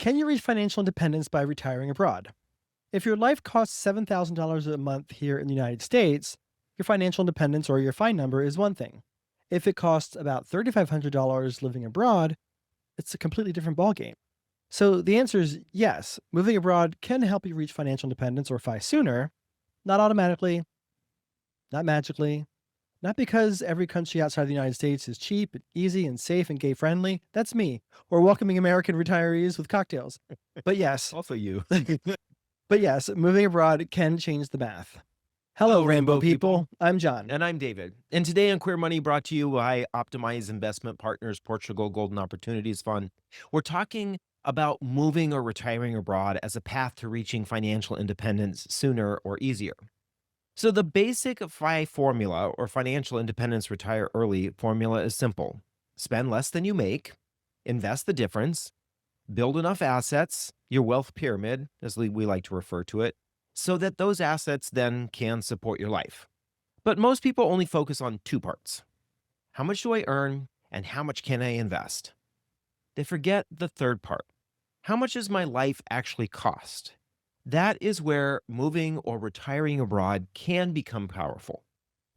Can you reach financial independence by retiring abroad? If your life costs $7,000 a month here in the United States, your financial independence or your FINE number is one thing. If it costs about $3,500 living abroad, it's a completely different ballgame. So the answer is yes, moving abroad can help you reach financial independence or FI sooner, not automatically, not magically, not because every country outside the United States is cheap and easy and safe and gay friendly. That's me. Or welcoming American retirees with cocktails. But yes, Also you. moving abroad can change the math. Hello, Hello, Rainbow Rainbow people. people. I'm John. And I'm David. And today on Queer Money, brought to you by Optimize Investment Partners Portugal Golden Opportunities Fund, we're talking about moving or retiring abroad as a path to reaching financial independence sooner or easier. So the basic FI formula, or financial independence retire early formula, is simple. Spend less than you make, invest the difference, build enough assets, your wealth pyramid, as we like to refer to it, so that those assets then can support your life. But most people only focus on two parts. How much do I earn and how much can I invest? They forget the third part. How much does my life actually cost? That is where moving or retiring abroad can become powerful.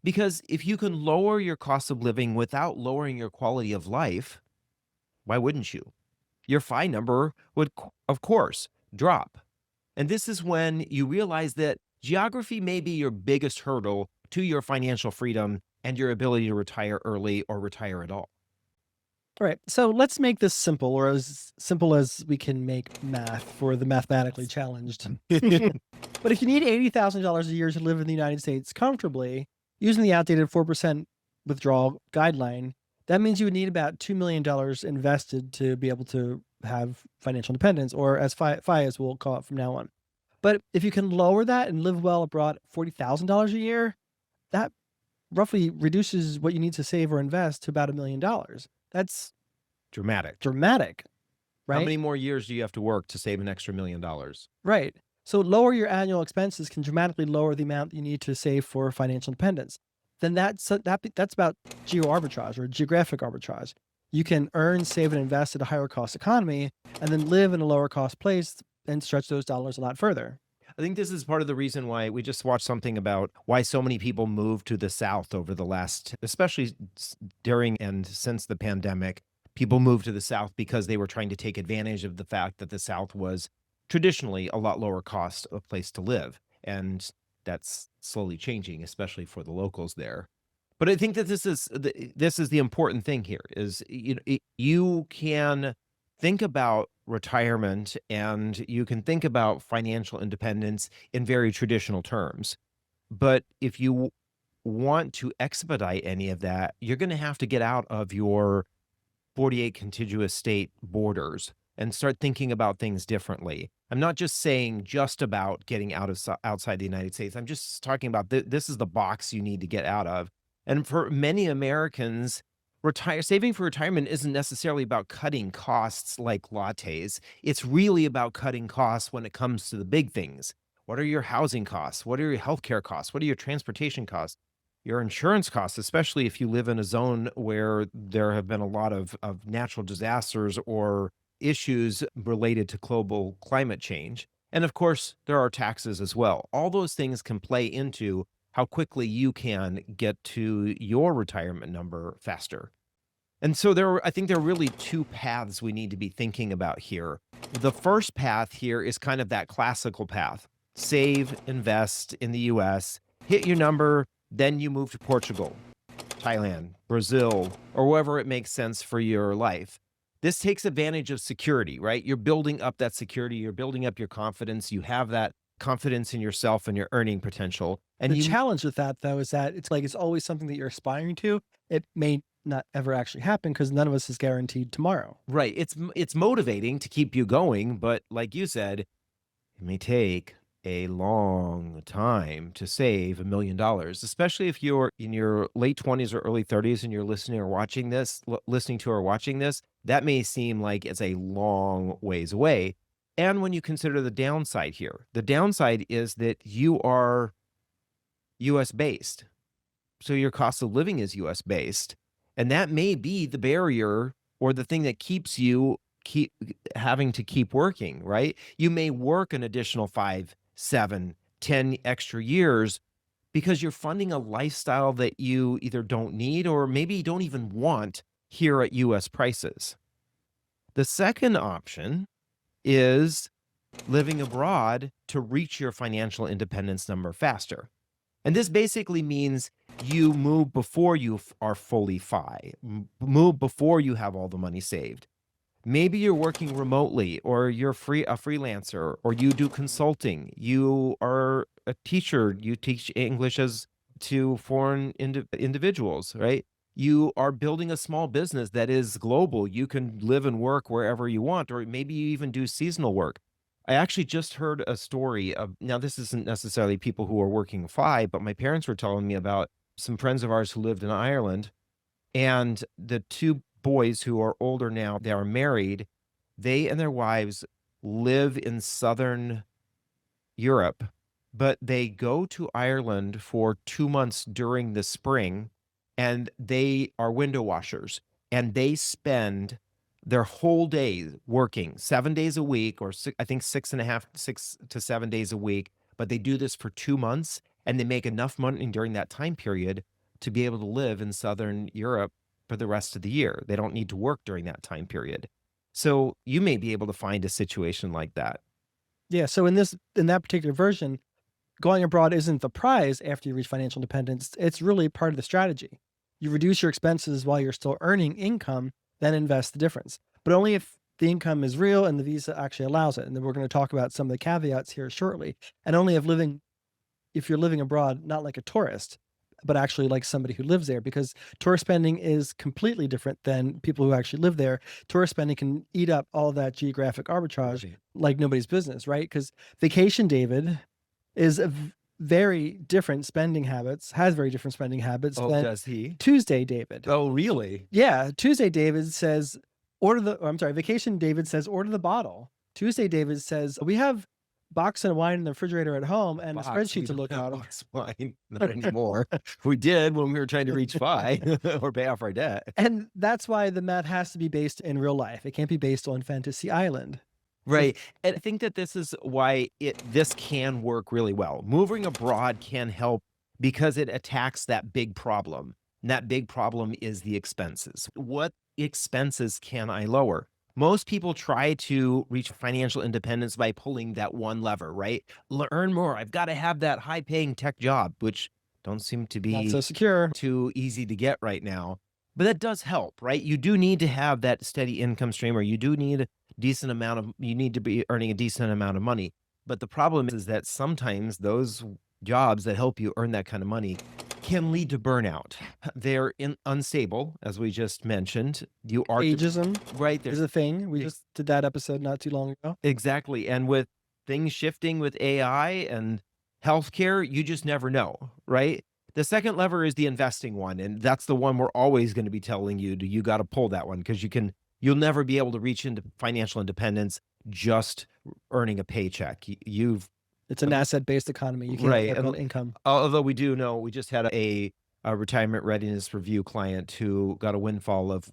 Because if you can lower your cost of living without lowering your quality of life, why wouldn't you? Your FI number would, of course, drop. And this is when you realize that geography may be your biggest hurdle to your financial freedom and your ability to retire early or retire at all. All right, so let's make this simple, or as simple as we can make math for the mathematically challenged. But if you need $80,000 a year to live in the United States comfortably, using the outdated 4% withdrawal guideline, that means you would need about $2 million invested to be able to have financial independence, or as FI as we'll call it from now on. But if you can lower that and live well abroad at $40,000 a year, that roughly reduces what you need to save or invest to about $1 million. That's Dramatic. dramatic, How right? many more years do you have to work to save an extra $1 million? Right. So lower your annual expenses can dramatically lower the amount you need to save for financial independence. Then that's about geo arbitrage or geographic arbitrage. You can earn, save, and invest at a higher cost economy, and then live in a lower cost place and stretch those dollars a lot further. I think this is part of the reason why we just watched something about why so many people moved to the South over the last, especially during and since the pandemic. People moved to the South because they were trying to take advantage of the fact that the South was traditionally a lot lower cost of place to live. And that's slowly changing, especially for the locals there. But I think that this is the important thing here is you can think about retirement and you can think about financial independence in very traditional terms. But if you want to expedite any of that, you're going to have to get out of your 48 contiguous state borders and start thinking about things differently. I'm not just saying just about getting out of outside the United States. I'm just talking about this is the box you need to get out of. And for many Americans, saving for retirement isn't necessarily about cutting costs like lattes. It's really about cutting costs when it comes to the big things. What are your housing costs? What are your healthcare costs? What are your transportation costs? Your insurance costs, especially if you live in a zone where there have been a lot of natural disasters or issues related to global climate change. And of course, there are taxes as well. All those things can play into how quickly you can get to your retirement number faster. And so I think there are really two paths we need to be thinking about here. The first path here is kind of that classical path. Save, invest in the US, hit your number, then you move to Portugal, Thailand, Brazil, or wherever it makes sense for your life. This takes advantage of security, right? You're building up that security, you're building up your confidence, you have that confidence in yourself and your earning potential. And The you challenge with that, though, is that it's always something that you're aspiring to. It may not ever actually happen because none of us is guaranteed tomorrow. right, it's motivating to keep you going, but like you said, it may take a long time to save $1 million, especially if you're in your late 20s or early 30s and you're listening to or watching this, that may seem like it's a long ways away. And when you consider the downside here, the downside is that you are US based. So your cost of living is US based. And that may be the barrier or the thing that keeps you keep having to keep working, right? You may work an additional 5, 7, 10 extra years because you're funding a lifestyle that you either don't need or maybe don't even want here at US prices. The second option is living abroad to reach your financial independence number faster. And this basically means you move before you are fully move before you have all the money saved. Maybe you're working remotely or you're a freelancer or you do consulting. You are a teacher, you teach English as to foreign individuals, right? You are building a small business that is global. You can live and work wherever you want, or maybe you even do seasonal work. I actually just heard a story of, now this isn't necessarily people who are working but my parents were telling me about some friends of ours who lived in Ireland, and the two boys who are older now, they are married. They and their wives live in Southern Europe, but they go to Ireland for 2 months during the spring, and they are window washers, and they spend their whole day working 7 days a week, or I think 6 to 7 days a week, but they do this for 2 months, and they make enough money during that time period to be able to live in Southern Europe for the rest of the year. They don't need to work during that time period. So you may be able to find a situation like that. Yeah, so in that particular version, going abroad isn't the prize after you reach financial independence. It's really part of the strategy. You reduce your expenses while you're still earning income, then invest the difference. But only if the income is real and the visa actually allows it. And then we're going to talk about some of the caveats here shortly. And only if you're living abroad, not like a tourist, but actually like somebody who lives there, because tourist spending is completely different than people who actually live there. Tourist spending can eat up all that geographic arbitrage Right. like nobody's business, right? Because vacation David is very different spending habits, has very different spending habits Oh, than does he? Tuesday David. Oh, really? Yeah, Tuesday David says, vacation David says, order the bottle. Tuesday David says, we have box and wine in the refrigerator at home and a Box, spreadsheet we to don't look have out of. box wine, not anymore. We did when we were trying to reach FI or pay off our debt. And that's why the math has to be based in real life. It can't be based on Fantasy Island. Right. And I think that this is why this can work really well. Moving abroad can help because it attacks that big problem. And that big problem is the expenses. What expenses can I lower? Most people try to reach financial independence by pulling that one lever, right? Earn more. I've got to have that high paying tech job, which don't seem to Not be so secure. too easy to get right now. But that does help, right? You do need to have that steady income stream, or you do need you need to be earning a decent amount of money. But the problem is that sometimes those jobs that help you earn that kind of money can lead to burnout. They're unstable, as we just mentioned. You are Ageism right is there. a thing. We just did that episode not too long ago. Exactly. And with things shifting with AI and healthcare, you just never know, right? The second lever is the investing one, and that's the one we're always going to be telling you got to pull that one because you'll never be able to reach into financial independence just earning a paycheck. It's an asset-based economy. You can't Right. work And on income. although we do know, we just had a retirement readiness review client who got a windfall of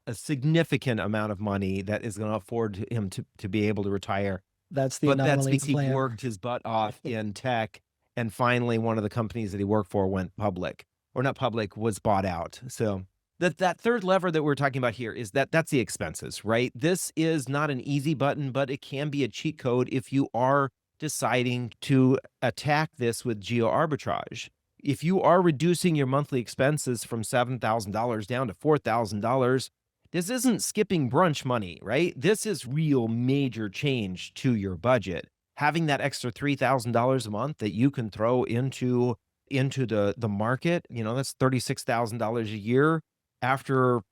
a significant amount of money that is going to afford him to be able to retire. That's the But that's anomaly because he plan. worked his butt off in tech, and finally one of the companies that he worked for went public, or not public, was bought out. So that third lever that we're talking about here is that's the expenses, right? This is not an easy button, but it can be a cheat code if you are deciding to attack this with geo arbitrage. If you are reducing your monthly expenses from $7,000 down to $4,000, this isn't skipping brunch money, right? This is real major change to your budget. Having that extra $3,000 a month that you can throw into the market, that's $36,000 a year. After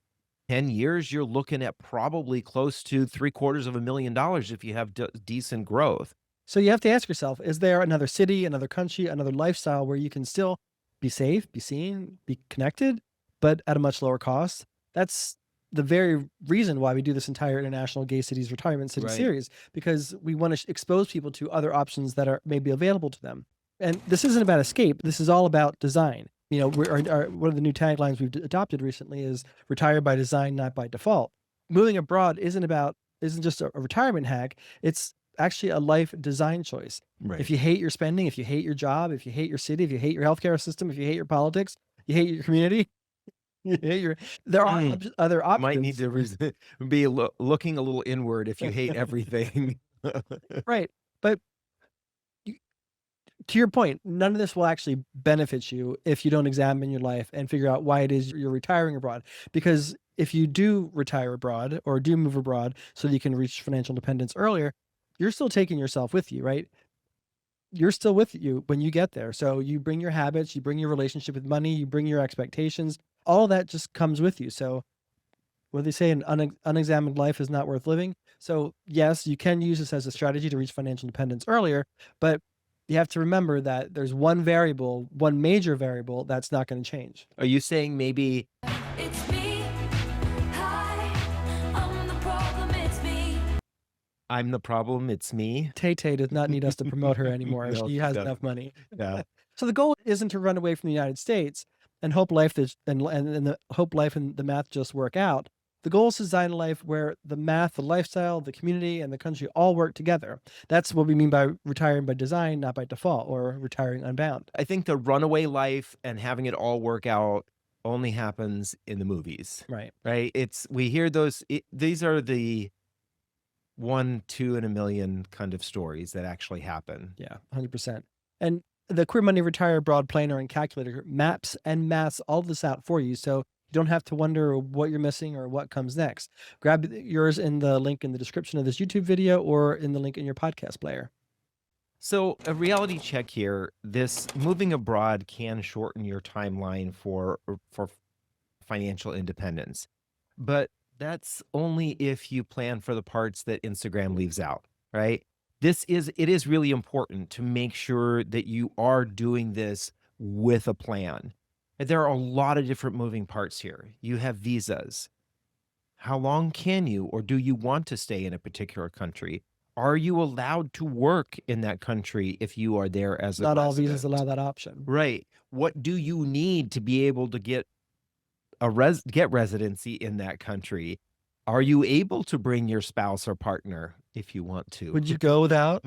10 years, you're looking at probably close to $750,000 if you have decent growth. So you have to ask yourself, is there another city, another country, another lifestyle where you can still be safe, be seen, be connected, but at a much lower cost? That's the very reason why we do this entire International Gay Cities Retirement City Right. series, because we want to expose people to other options that are maybe available to them. And this isn't about escape. This is all about design. One of the new taglines we've adopted recently is retire by design, not by default. Moving abroad isn't about isn't just a retirement hack, it's actually a life design choice. If Right. you hate your spending, if you hate your job, if you hate your city, if you hate your healthcare system, if you hate your politics, you hate your community, you hate your there are Mm. other Might need options. to be looking a little inward if you hate everything. Right. But you, to your point, none of this will actually benefit you if you don't examine your life and figure out why it is you're retiring abroad. Because if you do retire abroad or do move abroad so that you can reach financial independence earlier, you're still taking yourself with you, right? You're still with you when you get there. So you bring your habits, you bring your relationship with money, you bring your expectations, all that just comes with you. So what they say, an unexamined life is not worth living. So yes, you can use this as a strategy to reach financial independence earlier, but you have to remember that there's one variable, one major variable that's not going to change. Are you saying maybe It's me. Hi, I'm the problem. It's me. I'm the problem, it's me? Tay Tay does not need us to promote her anymore. No, She she has doesn't. enough money. Yeah. So the goal isn't to run away from the United States and hope life is and the hope life and the math just work out. The goal is to design a life where the math, the lifestyle, the community, and the country all work together. That's what we mean by retiring by design, not by default, or retiring unbound. I think the runaway life and having it all work out only happens in the movies, Right. right? We hear these are the 1, 2 in a million kind of stories that actually happen. Yeah, 100%. And the Queer Money Retire Abroad Planner and Calculator maps and maths all this out for you. So you don't have to wonder what you're missing or what comes next. Grab yours in the link in the description of this YouTube video or in the link in your podcast player. So a reality check here, this moving abroad can shorten your timeline for financial independence. But that's only if you plan for the parts that Instagram leaves out, right? It is really important to make sure that you are doing this with a plan. And there are a lot of different moving parts here. You have visas. How long can you or do you want to stay in a particular country? Are you allowed to work in that country if you are there as a Not all visas resident? allow that option. Right. What do you need to be able to get get residency in that country? Are you able to bring your spouse or partner if you want to? Would you go without?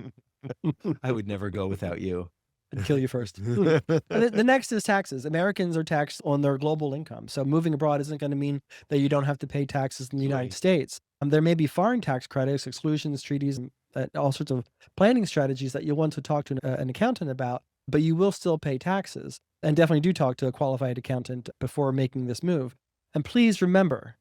I would never go without you. I'd kill you first. The next is taxes. Americans are taxed on their global income. So moving abroad isn't going to mean that you don't have to pay taxes in the United Right. States. There may be foreign tax credits, exclusions, treaties, and all sorts of planning strategies that you'll want to talk to an accountant about, but you will still pay taxes. And definitely do talk to a qualified accountant before making this move. And please remember,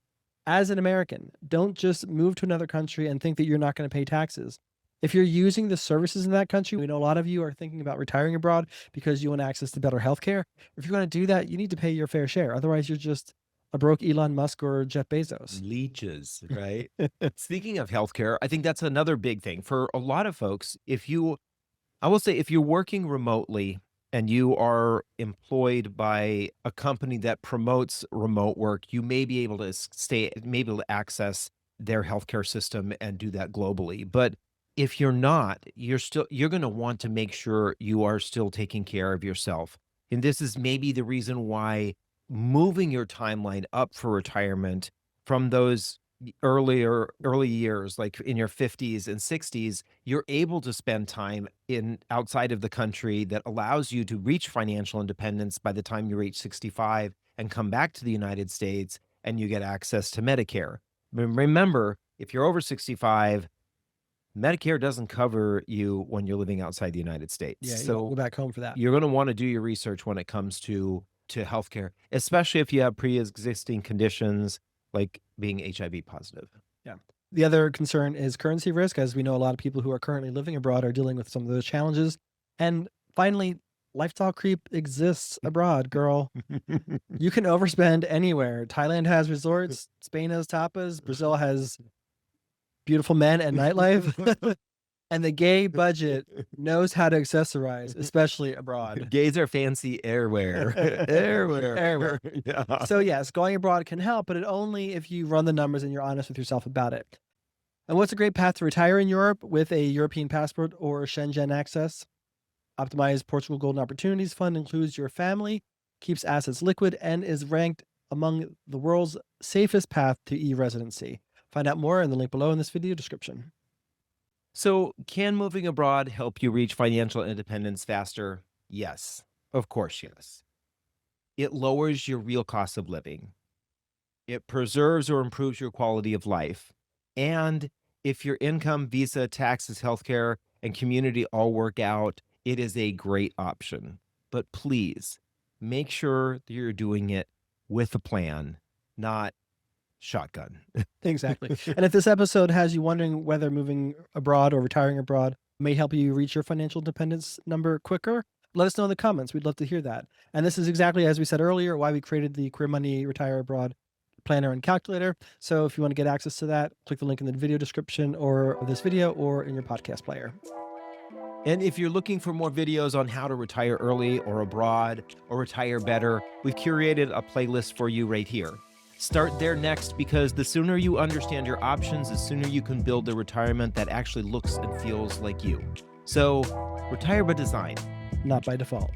as an American, don't just move to another country and think that you're not going to pay taxes. If you're using the services in that country, we know a lot of you are thinking about retiring abroad because you want access to better healthcare. If you're going to do that, you need to pay your fair share. Otherwise, you're just a broke Elon Musk or Jeff Bezos. Leeches, right? Speaking of healthcare, I think that's another big thing for a lot of folks. I will say, if you're working remotely and you are employed by a company that promotes remote work, you may be able to maybe able to access their healthcare system and do that globally. But if you're not, you're going to want to make sure you are still taking care of yourself. And this is maybe the reason why moving your timeline up for retirement from those early years, like in your 50s and 60s, you're able to spend time in outside of the country that allows you to reach financial independence by the time you reach 65 and come back to the United States and you get access to Medicare. Remember, if you're over 65, Medicare doesn't cover you when you're living outside the United States. Yeah, you So go back home for that. you're going to want to do your research when it comes to healthcare, especially if you have pre-existing conditions like being HIV positive. Yeah. The other concern is currency risk, as we know a lot of people who are currently living abroad are dealing with some of those challenges. And finally, lifestyle creep exists abroad, girl. You can overspend anywhere. Thailand has resorts, Spain has tapas, Brazil has beautiful men and nightlife. And the gay budget knows how to accessorize, especially abroad. Gays are fancy airwear. Airwear. Airwear. Yeah. So yes, going abroad can help, but only if you run the numbers and you're honest with yourself about it. And what's a great path to retire in Europe with a European passport or Schengen access? Optimized Portugal Golden Opportunities Fund includes your family, keeps assets liquid, and is ranked among the world's safest path to e-residency. Find out more in the link below in this video description. So, can moving abroad help you reach financial independence faster? Yes, of course, yes. It lowers your real cost of living. It preserves or improves your quality of life. And if your income, visa, taxes, healthcare, and community all work out, it is a great option. But please make sure that you're doing it with a plan, not shotgun. Exactly. And if this episode has you wondering whether moving abroad or retiring abroad may help you reach your financial independence number quicker, let us know in the comments. We'd love to hear that. And this is exactly, as we said earlier, why we created the Career Money Retire Abroad planner and calculator. So if you want to get access to that, click the link in the video description or of this video or in your podcast player. And if you're looking for more videos on how to retire early or abroad or retire better, we've curated a playlist for you right here. Start there next, because the sooner you understand your options, the sooner you can build a retirement that actually looks and feels like you. So retire by design. Not by default.